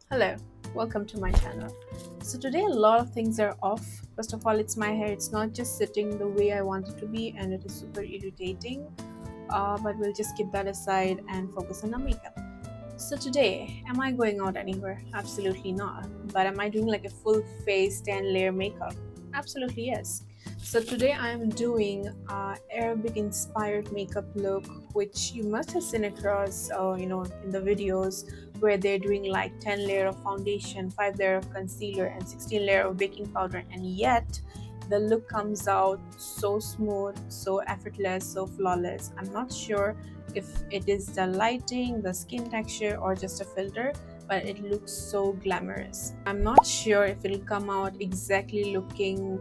Hello, welcome to my channel. So today a lot of things are off. First of all, it's my hair. It's not just sitting the way I want it to be and it is super irritating. But we'll just keep that aside and focus on the makeup. So today, am I going out anywhere? Absolutely not. But am I doing like a full face 10 layer makeup? Absolutely yes. So today I am doing Arabic inspired makeup look, which you must have seen across, in the videos where they're doing like 10 layer of foundation, 5 layer of concealer, and 16 layer of baking powder, and yet the look comes out so smooth, so effortless, so flawless. I'm not sure if it is the lighting, the skin texture, or just a filter, but it looks so glamorous. I'm not sure if it'll come out exactly looking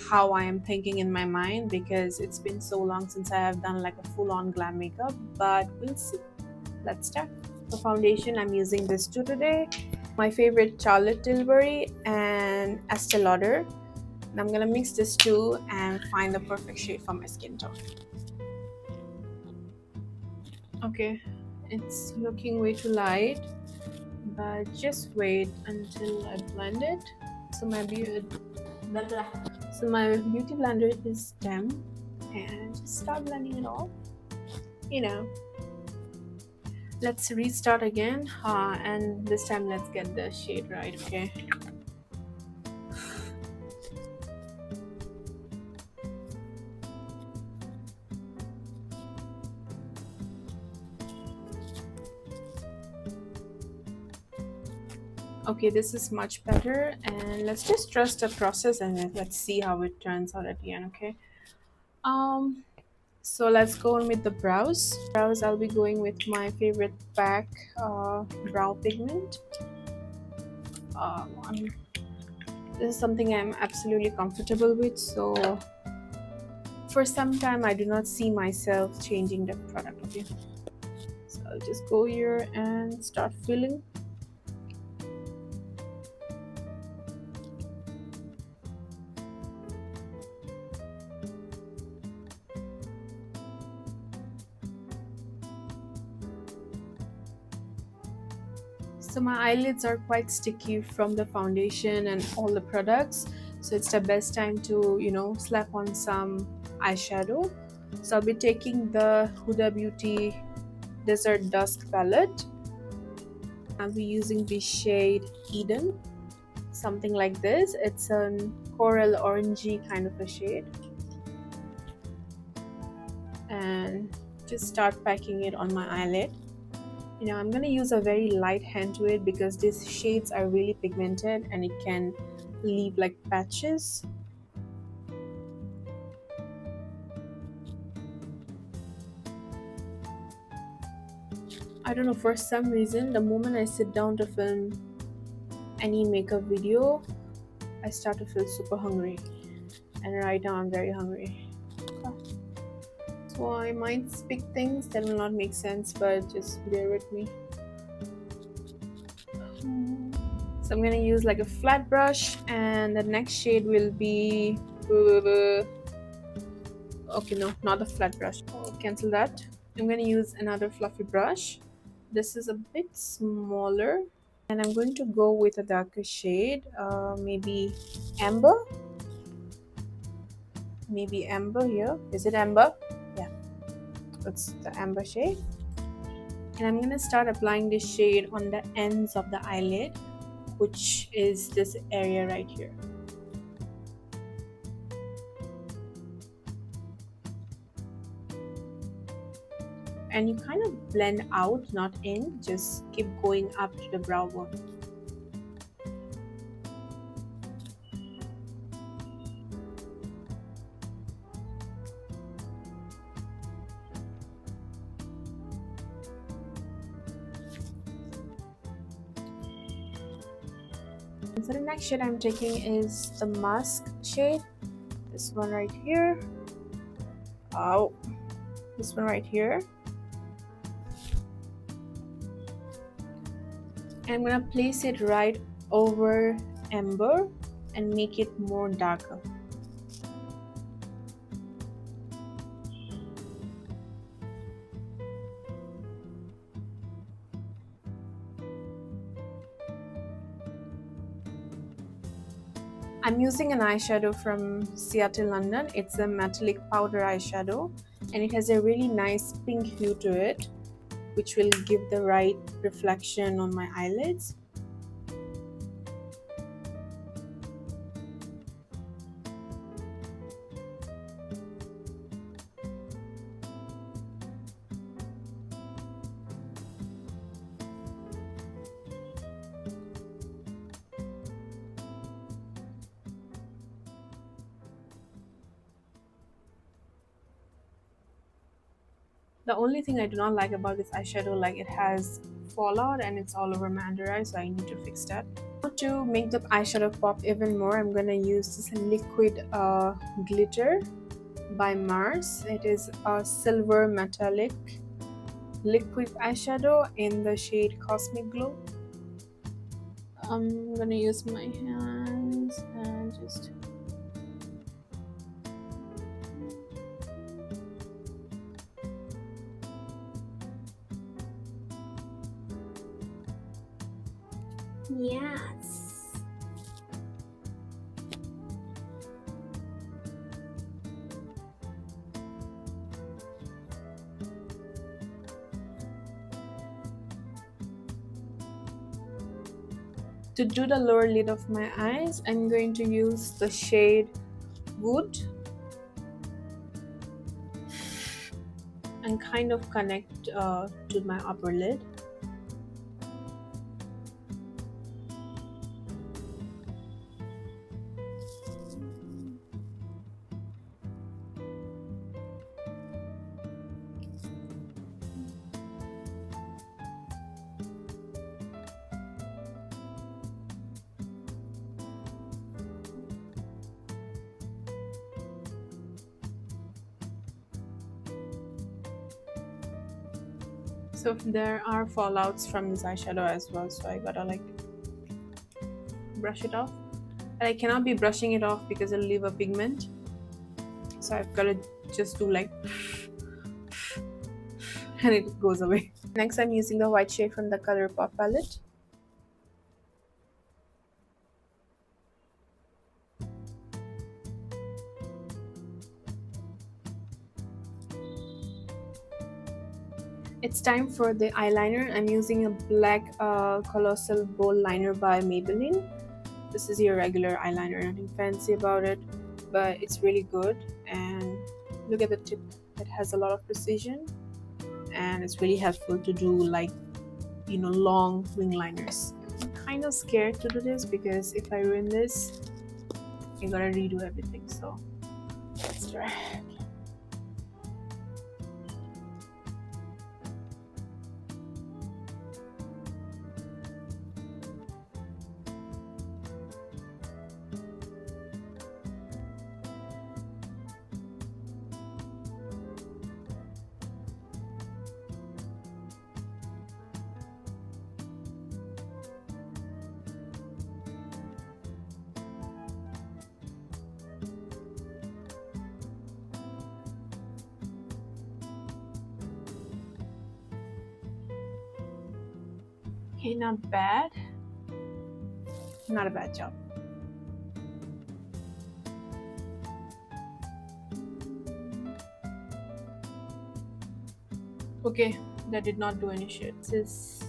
how I am thinking in my mind because it's been so long since I have done like a full-on glam makeup, but we'll see. Let's start. For foundation, I'm using this two today. My favorite, Charlotte Tilbury and Estee Lauder. And I'm gonna mix this two and find the perfect shade for my skin tone. Okay, it's looking way too light, but just wait until I blend it. So my beauty, so my beauty blender is done, and just start blending it all. You know, let's restart again, and this time let's get the shade right. Okay. Okay, this is much better, and let's just trust the process and let's see how it turns out at the end. Okay. Um, So let's go on with the brows. I'll be going with my favorite pack brow pigment. Um, this is something I'm absolutely comfortable with. So for some time, I do not see myself changing the product. Okay. So I'll just go here and start filling. So my eyelids are quite sticky from the foundation and all the products. So it's the best time to, slap on some eyeshadow. So I'll be taking the Huda Beauty Desert Dusk palette. I'll be using the shade Eden, something like this. It's a coral orangey kind of a shade. And just start packing it on my eyelid. I'm going to use a very light hand to it because these shades are really pigmented and it can leave like patches. I don't know, for some reason the moment I sit down to film any makeup video, I start to feel super hungry, and right now I'm very hungry. So I might speak things that will not make sense, but just bear with me. So I'm gonna use like a flat brush, and the next shade will be okay, no, not a flat brush. I'll cancel that. I'm gonna use another fluffy brush. This is a bit smaller, and I'm going to go with a darker shade, maybe amber. Maybe amber here. Is it amber? Yeah, that's the amber shade. And I'm gonna start applying this shade on the ends of the eyelid, which is this area right here. And you kind of blend out, not in, just keep going up to the brow bone. So the next shade I'm taking is the musk shade. This one right here. Oh, this one right here. And I'm gonna place it right over amber and make it more darker. I'm using an eyeshadow from Seattle, London. It's a metallic powder eyeshadow and it has a really nice pink hue to it, which will give the right reflection on my eyelids. The only thing I do not like about this eyeshadow, like it has fallout and it's all over my under eye, so I need to fix that. To make the eyeshadow pop even more, I'm gonna use this liquid glitter by Mars. It is a silver metallic liquid eyeshadow in the shade Cosmic Glow. I'm gonna use my hands and just yes. To do the lower lid of my eyes, I'm going to use the shade Wood and kind of connect to my upper lid. So there are fallouts from this eyeshadow as well, so I gotta like brush it off. And I cannot be brushing it off because it'll leave a pigment, so I've gotta just do like and it goes away. Next I'm using the white shade from the ColourPop palette. It's time for the eyeliner. I'm using a black colossal bowl liner by Maybelline. This is your regular eyeliner, nothing fancy about it, but it's really good. And look at the tip, it has a lot of precision and it's really helpful to do like, you know, long wing liners. I'm kind of scared to do this because if I ruin this, I gotta redo everything, so let's try. Okay, not bad. Not a bad job. Okay, that did not do any shit. This is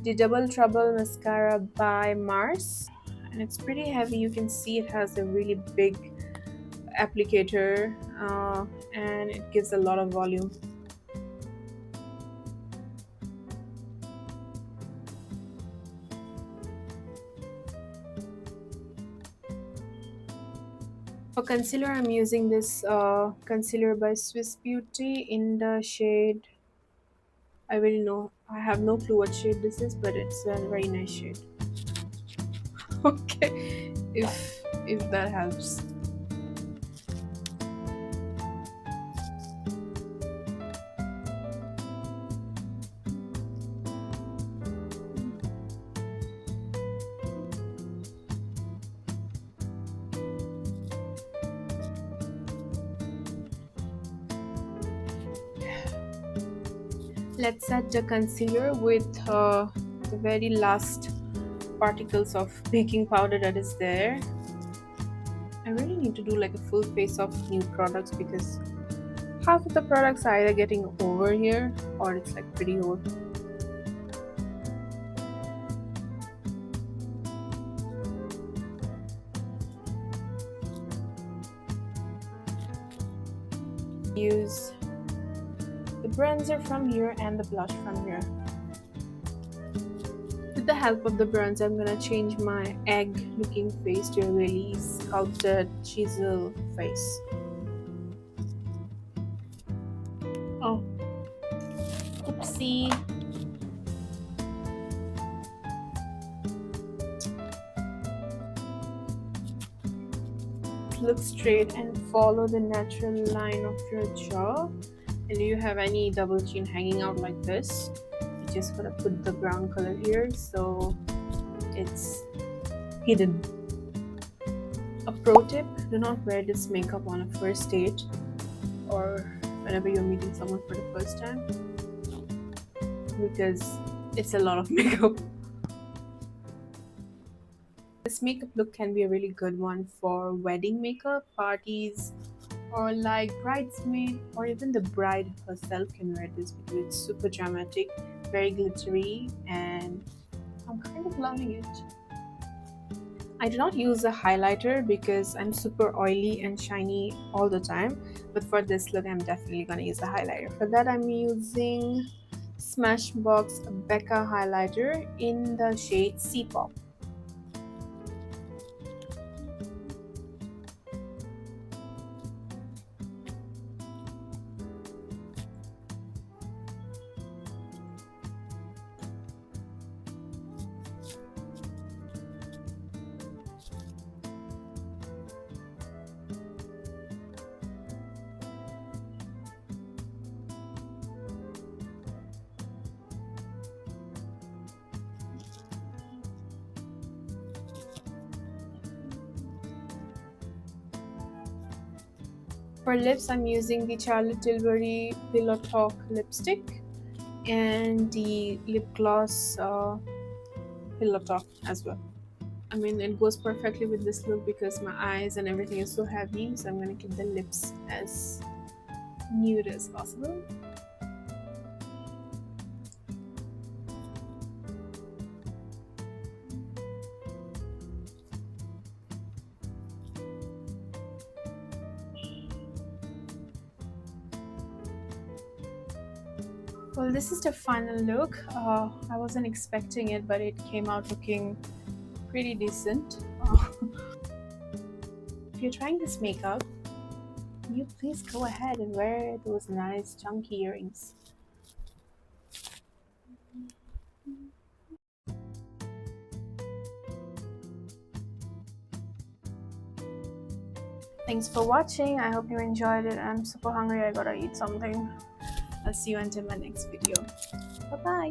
the Double Trouble mascara by Mars, and it's pretty heavy. You can see it has a really big applicator and it gives a lot of volume. For concealer, I'm using this concealer by Swiss Beauty in the shade, I really know, I have no clue what shade this is, but it's a very nice shade. Okay, if that helps. Let's set the concealer with the very last particles of baking powder that is there. I really need to do like a full face of new products because half of the products are either getting over here or it's like pretty old. Use the bronzer from here and the blush from here. With the help of the bronzer, I'm gonna change my egg looking face to a really sculpted chisel face. Oh, oopsie. Look straight and follow the natural line of your jaw. And if you have any double chin hanging out like this, you just gotta put the brown color here so it's hidden. A pro tip, do not wear this makeup on a first date or whenever you're meeting someone for the first time because it's a lot of makeup. This makeup look can be a really good one for wedding makeup, parties, or like bridesmaid, or even the bride herself can wear this because it's super dramatic, very glittery, and I'm kind of loving it. I do not use a highlighter because I'm super oily and shiny all the time, but for this look I'm definitely gonna use a highlighter. For that I'm using Smashbox Becca highlighter in the shade C-Pop. For lips, I'm using the Charlotte Tilbury Pillow Talk lipstick and the lip gloss Pillow Talk as well. I mean, it goes perfectly with this look because my eyes and everything is so heavy, so I'm going to keep the lips as nude as possible. Well, this is the final look. I wasn't expecting it, but it came out looking pretty decent. If you're trying this makeup, you please go ahead and wear those nice chunky earrings. Thanks for watching. I hope you enjoyed it. I'm super hungry. I gotta eat something. I'll see you until my next video. Bye bye.